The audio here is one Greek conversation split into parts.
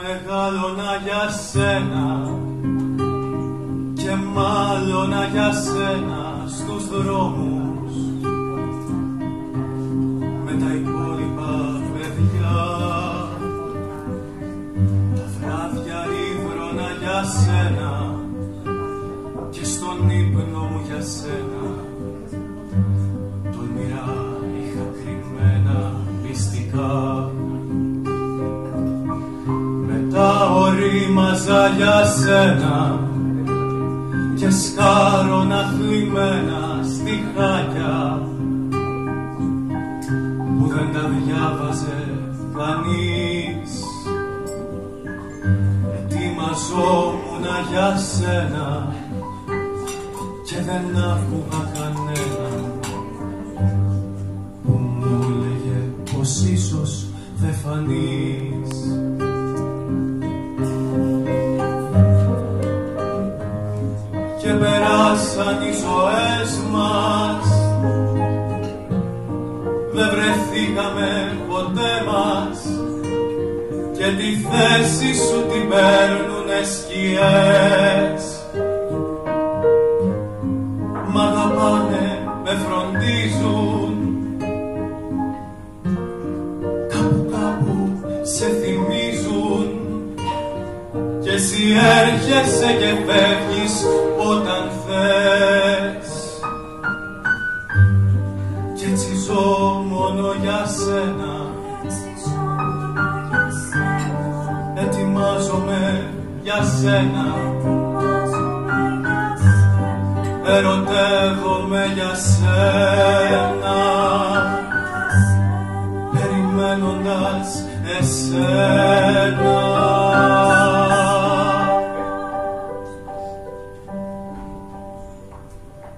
Μεγάλωνα για σένα και μάλωνα για σένα στους δρόμους με τα υπόλοιπα παιδιά. Τα βράδια ύβρωνα για σένα και στον ύπνο μου για σένα τολμηρά είχα κρυμμένα μυστικά. Τα ορίμαζα για σένα και σκάρωνα θλιμμένα στιχάκια που δεν τα διάβαζε κανείς. Ετοιμαζόμουνα για σένα και δεν άκουγα κανένα που μου έλεγε πως ίσως δεν φανείς. Και περάσαν οι ζωές μας, δεν βρεθήκαμε ποτέ μας και τη θέση σου την παίρνουνε σκιές. Μ' αγαπάνε, με φροντίζουν, κάπου κάπου σε θυμίζουν και εσύ έρχεσαι και φεύγεις όταν θες. Κι έτσι ζω μόνο για σένα, ετοιμάζομαι για σένα, ερωτεύομαι για σένα, περιμένοντας εσένα.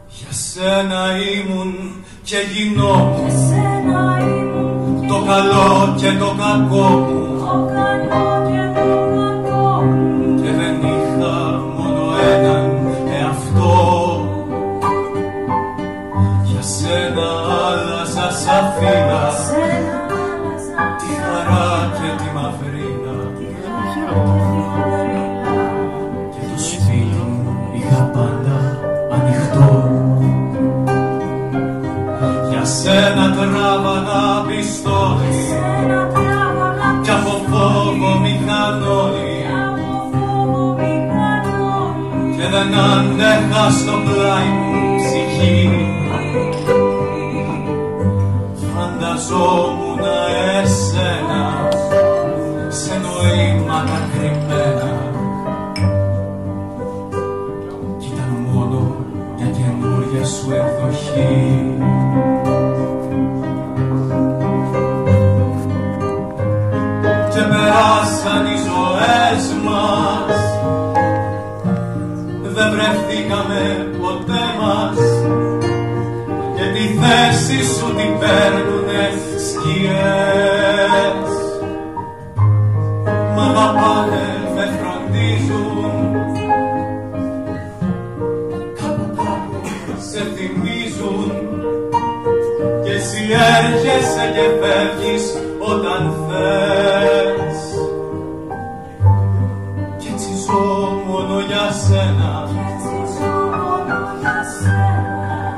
Για σένα ήμουν και γινόμουν το καλό και το κακό μου και δεν είχα μόνο έναν εαυτό. Για σένα άλλαζα σαν φύλλα τη χαρά και τη μαυρίνα και το σπίτι μου είχα πάντα ανοιχτό. Για σένα τράβαγα πιστόλι κι από φόβο μηχανόλι και δεν αντέχα στο πλάι μου ψυχή. Φανταζόμουνα εσένα σε νοήματα κρυμμένα κι ήταν μόνο μια καινούρια σου εκδοχή. Και περάσαν οι ζωές μας, δεν βρεθήκαμε ποτέ μας και τη θέση σου την παίρνουνε σκιές. Μ' αγαπάνε, με φροντίζουν, κάπου κάπου σε θυμίζουν και εσύ έρχεσαι και φεύγεις όταν θες. Κι έτσι ζω μόνο για σένα,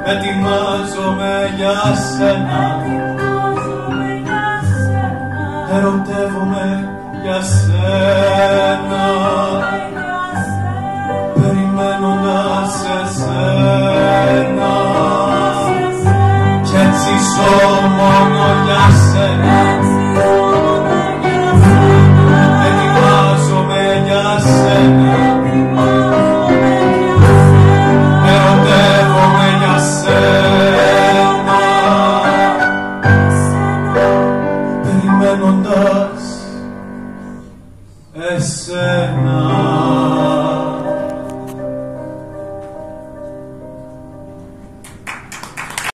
ετοιμάζομαι για σένα, ερωτεύομαι για σένα, περιμένοντας εσένα κι έτσι ζω μόνο για σένα.